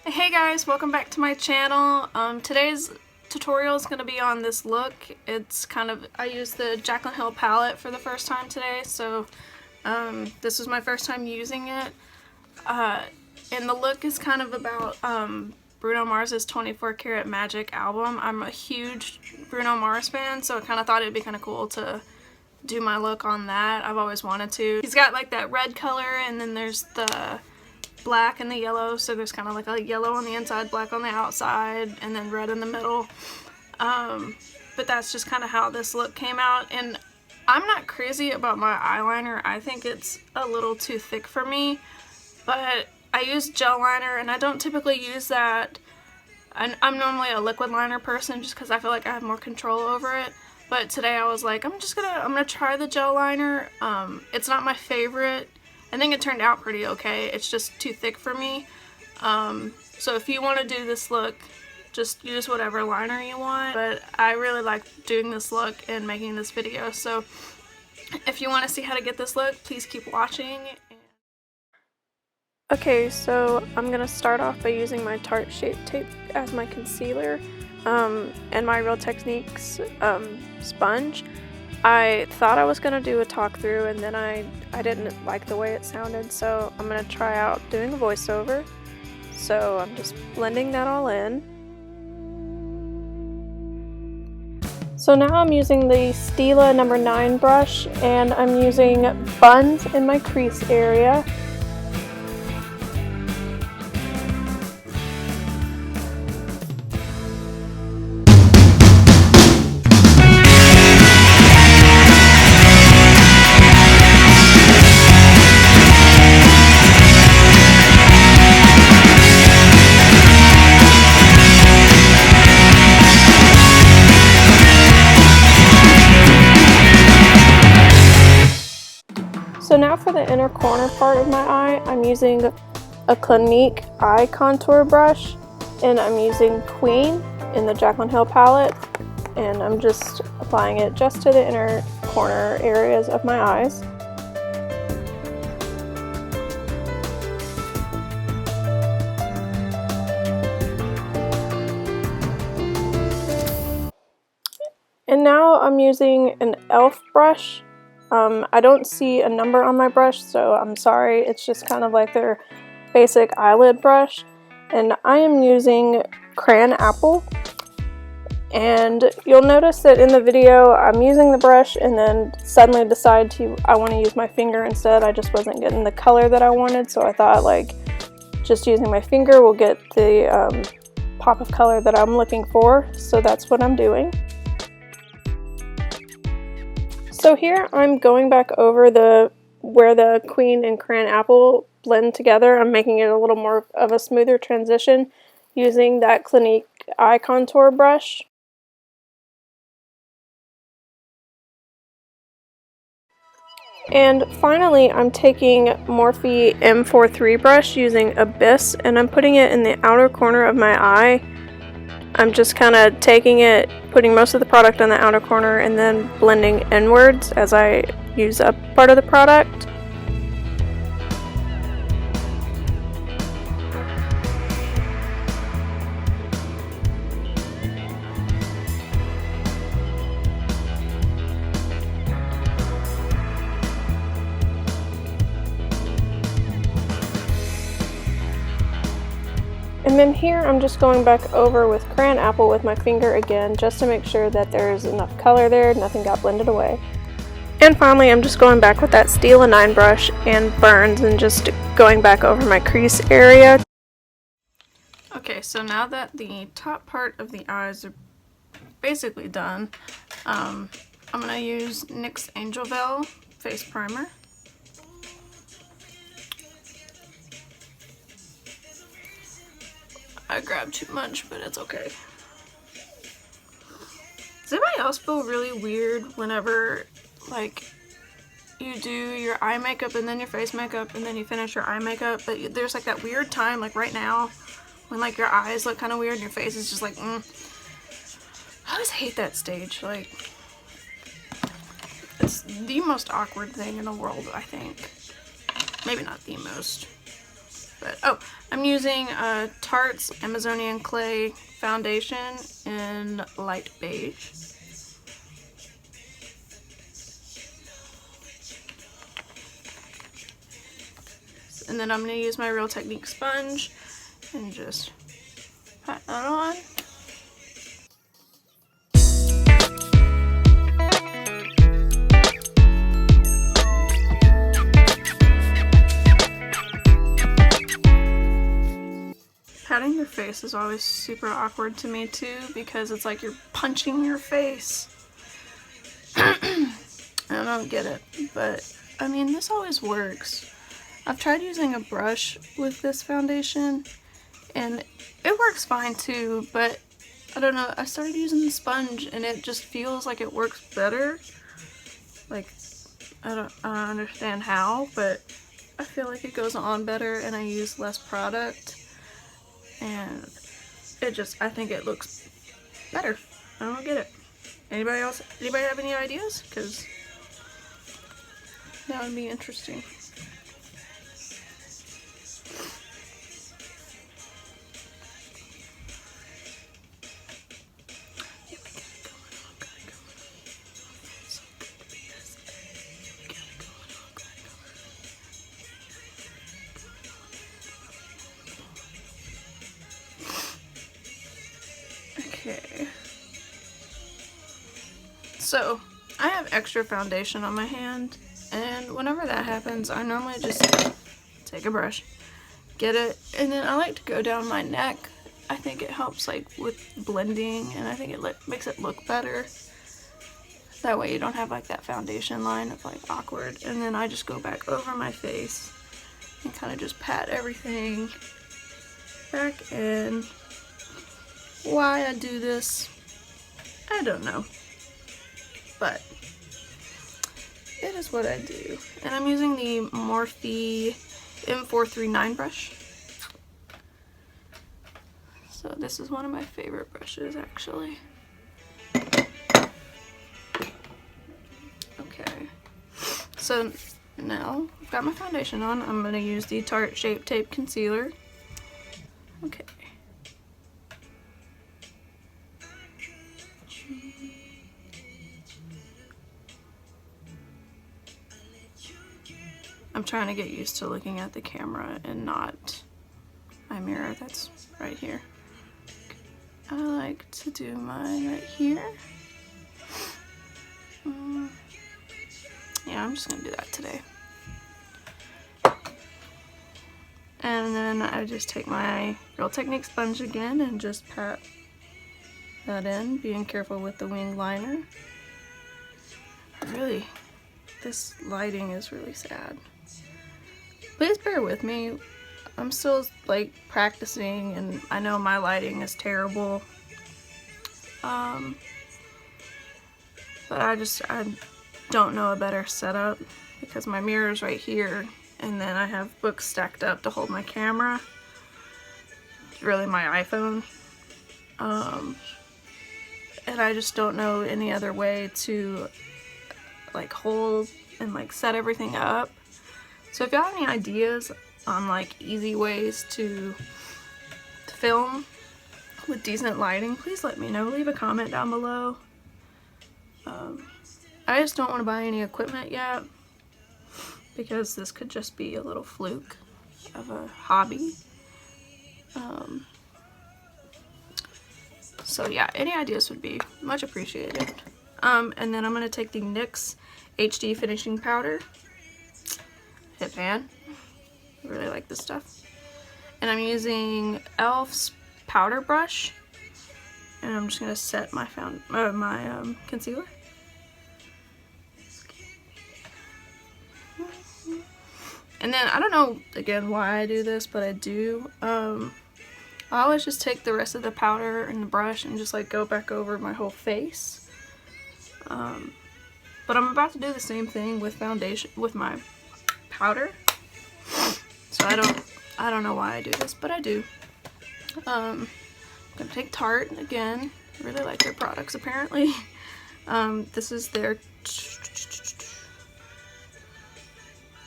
Hey guys, welcome back to my channel. Today's tutorial is going to be on this look. I used the Jaclyn Hill palette for the first time today, so this was my first time using it. And the look is kind of about Bruno Mars's 24 Karat Magic album. I'm a huge Bruno Mars fan, so I kind of thought it'd be kind of cool to do my look on that. I've always wanted to. He's got like that red color, and then there's the black and the yellow, so there's kind of like a yellow on the inside, black on the outside, and then red in the middle. But that's just kind of how this look came out, and I'm not crazy about my eyeliner. I think it's a little too thick for me, but I use gel liner, and I don't typically use that. I'm normally a liquid liner person just because I feel like I have more control over it, but today I was like, I'm gonna try the gel liner. It's not my favorite. I think it turned out pretty okay. It's just too thick for me. So if you want to do this look, just use whatever liner you want. But I really like doing this look and making this video. So if you want to see how to get this look, please keep watching. Okay, so I'm going to start off by using my Tarte Shape Tape as my concealer and my Real Techniques sponge. I thought I was going to do a talk through, and then I didn't like the way it sounded, so I'm going to try out doing a voiceover. So I'm just blending that all in. So now I'm using the Stila number 9 brush, and I'm using buns in my crease area. So now for the inner corner part of my eye, I'm using a Clinique eye contour brush, and I'm using Queen in the Jaclyn Hill palette, and I'm just applying it just to the inner corner areas of my eyes. And now I'm using an e.l.f. brush. I don't see a number on my brush, so I'm sorry. It's just kind of like their basic eyelid brush. And I am using Crayon Apple. And you'll notice that in the video, I'm using the brush and then suddenly decide I want to use my finger instead. I just wasn't getting the color that I wanted, so I thought like just using my finger will get the pop of color that I'm looking for. So that's what I'm doing. So here I'm going back over where the Queen and Crayon Apple blend together. I'm making it a little more of a smoother transition using that Clinique eye contour brush. And finally, I'm taking Morphe M43 brush using Abyss, and I'm putting it in the outer corner of my eye. I'm just kind of taking it, putting most of the product on the outer corner, and then blending inwards as I use up part of the product. And then here I'm just going back over with Crayon Apple with my finger again, just to make sure that there's enough color there, nothing got blended away. And finally I'm just going back with that Stila 9 brush and Burns and just going back over my crease area. Okay, so now that the top part of the eyes are basically done, I'm going to use NYX Angel Veil Face Primer. I grabbed too much, but it's okay. Does anybody else feel really weird whenever, like, you do your eye makeup and then your face makeup and then you finish your eye makeup, but there's like that weird time, like right now, when like your eyes look kind of weird and your face is just like, I always hate that stage. Like, it's the most awkward thing in the world, I think. Maybe not the most. But, oh, I'm I'm using Tarte's Amazonian Clay foundation in light beige. And then I'm going to use my Real Technique sponge and just pat that on. Patting your face is always super awkward to me too, because it's like you're punching your face. I don't get it, but I mean, this always works. I've tried using a brush with this foundation and it works fine too, but I don't know, I started using the sponge and it just feels like it works better. Like, I don't understand how, but I feel like it goes on better and I use less product. And it just, I think it looks better. I don't get it. Anybody else? Anybody have any ideas? Because that would be interesting. Okay, so I have extra foundation on my hand, and whenever that happens, I normally just take a brush, get it, and then I like to go down my neck. I think it helps like with blending, and I think it makes it look better. That way you don't have like that foundation line of like awkward, and then I just go back over my face and kind of just pat everything back in. Why I do this, I don't know, but it is what I do. And I'm using the Morphe M439 brush. So this is one of my favorite brushes, actually. Okay, so now I've got my foundation on. I'm going to use the Tarte Shape Tape Concealer. Okay. I'm trying to get used to looking at the camera and not my mirror that's right here. I like to do mine right here. Yeah, I'm just gonna do that today. And then I just take my Real Technique sponge again and just pat that in, being careful with the wing liner. Really, this lighting is really sad. Please bear with me. I'm still like practicing, and I know my lighting is terrible. But I don't know a better setup, because my mirror is right here, and then I have books stacked up to hold my camera. It's really my iPhone. And I just don't know any other way to like hold and like set everything up. So if y'all have any ideas on like easy ways to film with decent lighting, please let me know. Leave a comment down below. I just don't want to buy any equipment yet, because this could just be a little fluke of a hobby. So yeah, any ideas would be much appreciated. And then I'm going to take the NYX HD Finishing Powder. Hit pan. I really like this stuff. And I'm using e.l.f.'s powder brush. And I'm just going to set my concealer. And then, I don't know, again, why I do this, but I do. I always just take the rest of the powder and the brush and just like go back over my whole face. But I'm about to do the same thing with foundation, with my powder. So I don't know why I do this, but I do. I'm gonna take Tarte again. I really like their products, apparently. This is their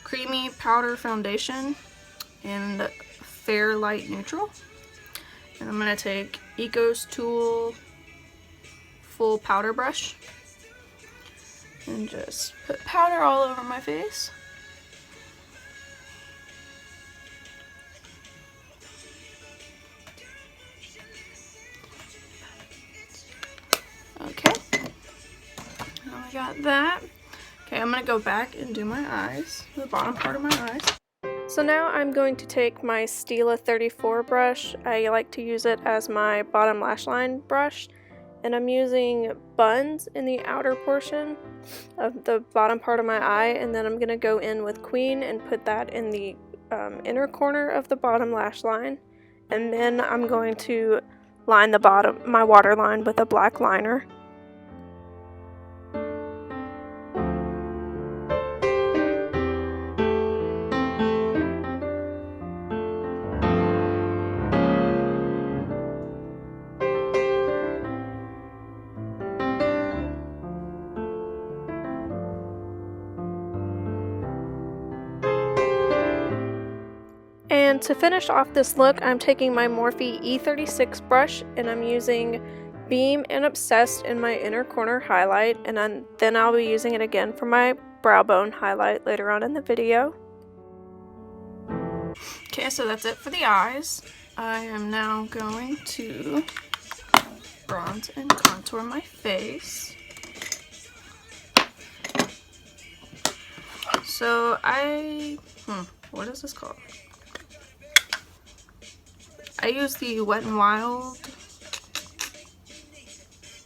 Creamy Powder Foundation in Fair Light Neutral. And I'm going to take Eco's Tool Full Powder Brush and just put powder all over my face. Okay, now I got that. Okay, I'm going to go back and do my eyes, the bottom part of my eyes. So now I'm going to take my Stila 34 brush. I like to use it as my bottom lash line brush. And I'm using Buns in the outer portion of the bottom part of my eye. And then I'm going to go in with Queen and put that in the inner corner of the bottom lash line. And then I'm going to line the bottom, my waterline, with a black liner. And to finish off this look, I'm taking my Morphe E36 brush and I'm using Beam and Obsessed in my inner corner highlight, and then I'll be using it again for my brow bone highlight later on in the video. Okay, so that's it for the eyes. I am now going to bronze and contour my face. So what is this called? I use the Wet n Wild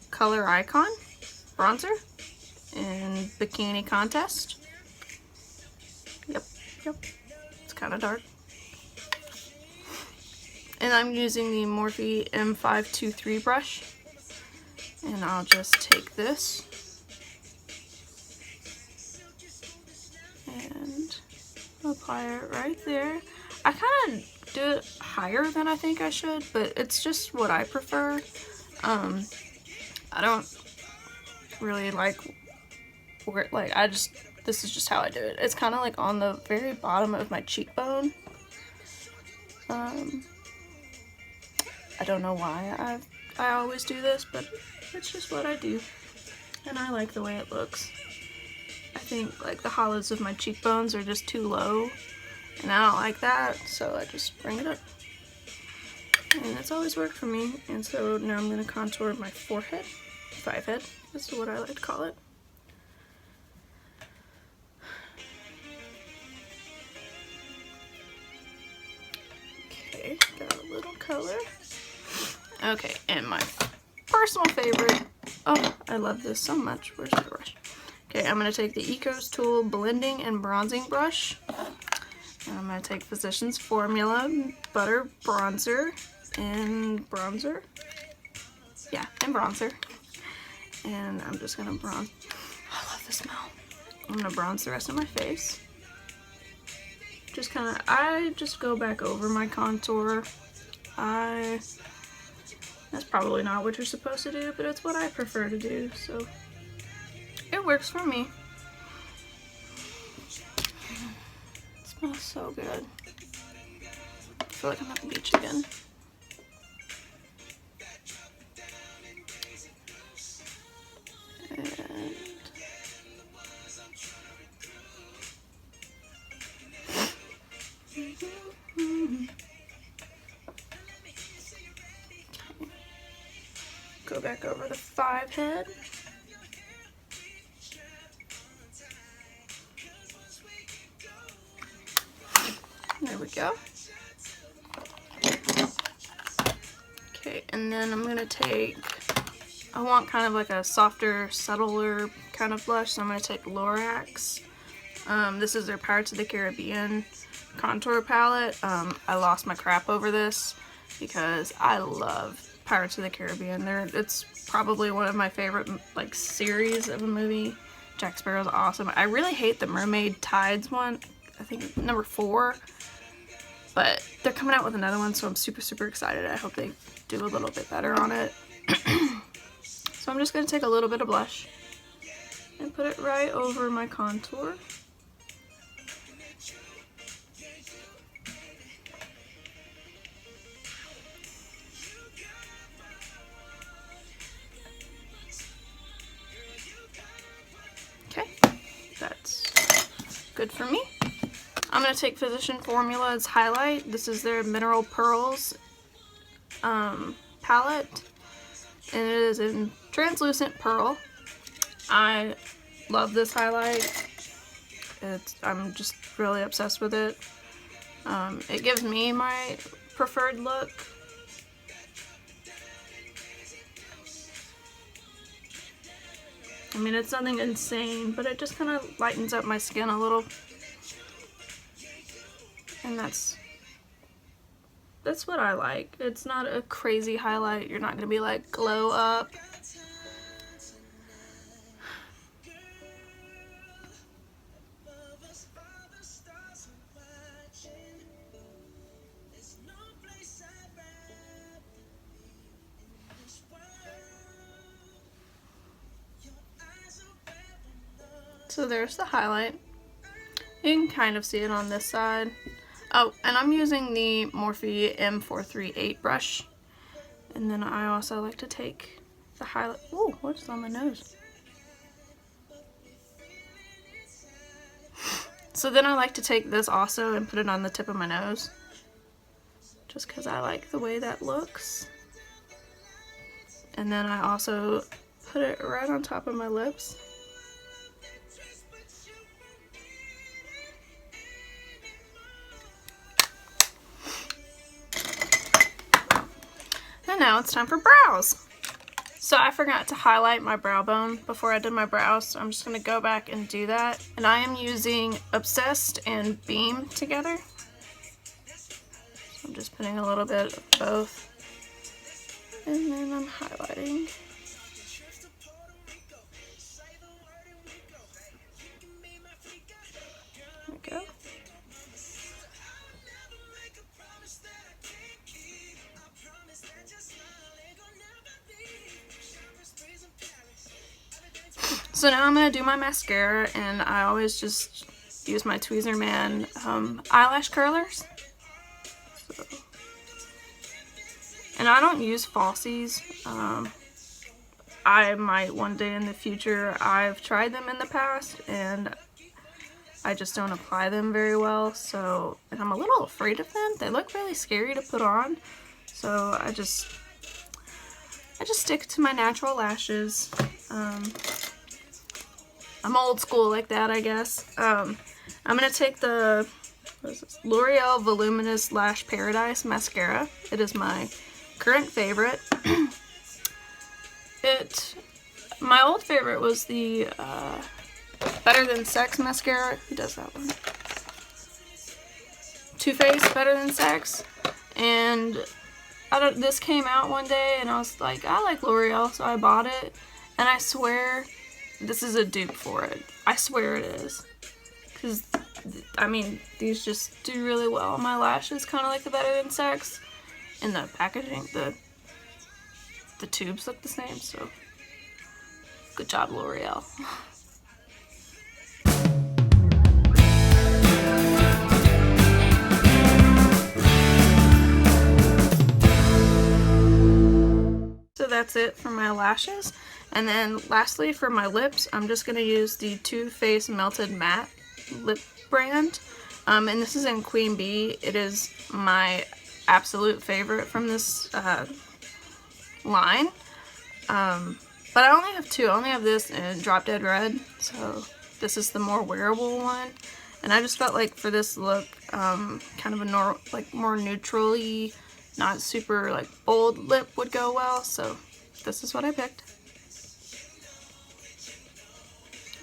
Color Icon bronzer in Bikini Contest. Yep, it's kind of dark. And I'm using the Morphe M523 brush, and I'll just take this and apply it right there. I kind of do it higher than I think I should, but it's just what I prefer. I don't really like where, this is just how I do it. It's kind of like on the very bottom of my cheekbone. I don't know why I always do this, but it's just what I do, and I like the way it looks. I think like the hollows of my cheekbones are just too low, and I don't like that, so I just bring it up. And it's always worked for me. And so now I'm going to contour my forehead, five head, this is what I like to call it. Okay, got a little color. Okay, and my personal favorite, oh, I love this so much. Where's my brush? Okay, I'm going to take the Eco's Tool Blending and Bronzing Brush. And I'm going to take Physicians Formula Butter Bronzer and bronzer. Yeah, and bronzer. And I'm just going to bronze. I love the smell. I'm going to bronze the rest of my face. Just kind of, I just go back over my contour. That's probably not what you're supposed to do, but it's what I prefer to do, so it works for me. It smells so good. I feel like I'm at the beach again. Go back over the five head. There we go. Okay, and then I'm gonna take, I want kind of like a softer, subtler kind of blush, so I'm gonna take Lorax. This is their Pirates of the Caribbean contour palette. I lost my crap over this because I love Pirates of the Caribbean. It's probably one of my favorite like series of a movie. Jack Sparrow's awesome. I really hate the Mermaid Tides one. I think number 4. But they're coming out with another one, so I'm super excited. I hope they do a little bit better on it. So I'm just going to take a little bit of blush and put it right over my contour. going to take Physician Formula's highlight. This is their Mineral Pearls palette, and it is in translucent pearl. I love this highlight. I'm just really obsessed with it. It gives me my preferred look. I mean, it's nothing insane, but it just kind of lightens up my skin a little. And that's what I like. It's not a crazy highlight. You're not going to be like glow up. So there's the highlight. You can kind of see it on this side. Oh, and I'm using the Morphe M438 brush. And then I also like to take the highlight. Ooh, what's on my nose? So then I like to take this also and put it on the tip of my nose. Just because I like the way that looks. And then I also put it right on top of my lips. And now it's time for brows. So I forgot to highlight my brow bone before I did my brows, so I'm just going to go back and do that. And I am using Obsessed and Beam together. So I'm just putting a little bit of both. And then I'm highlighting. There we go. So now I'm going to do my mascara, and I always just use my Tweezerman eyelash curlers. So. And I don't use falsies. I might one day in the future. I've tried them in the past, and I just don't apply them very well. So, and I'm a little afraid of them. They look really scary to put on. So I just stick to my natural lashes. I'm old school like that, I guess. I'm going to take the L'Oreal Voluminous Lash Paradise Mascara. It is my current favorite. My old favorite was the Better Than Sex Mascara. Who does that one? Too Faced Better Than Sex. And this came out one day, and I was like, I like L'Oreal, so I bought it. And I swear this is a dupe for it. I swear it is. Because, I mean, these just do really well on my lashes, kind of like the Better Than Sex. And the packaging, the tubes look the same, so good job, L'Oreal. So that's it for my lashes. And then lastly for my lips, I'm just going to use the Too Faced Melted Matte Lip Brand. And this is in Queen Bee. It is my absolute favorite from this line. But I only have two. I only have this and Drop Dead Red. So this is the more wearable one. And I just felt like for this look, kind of a more neutrally, not super like bold lip would go well. So this is what I picked.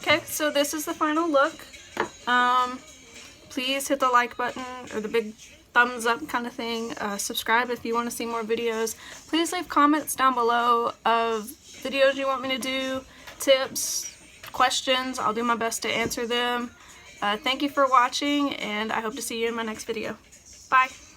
Okay, so this is the final look. Please hit the like button or the big thumbs up kind of thing. Subscribe if you want to see more videos. Please leave comments down below of videos you want me to do, tips, questions. I'll do my best to answer them. Thank you for watching, and I hope to see you in my next video. Bye!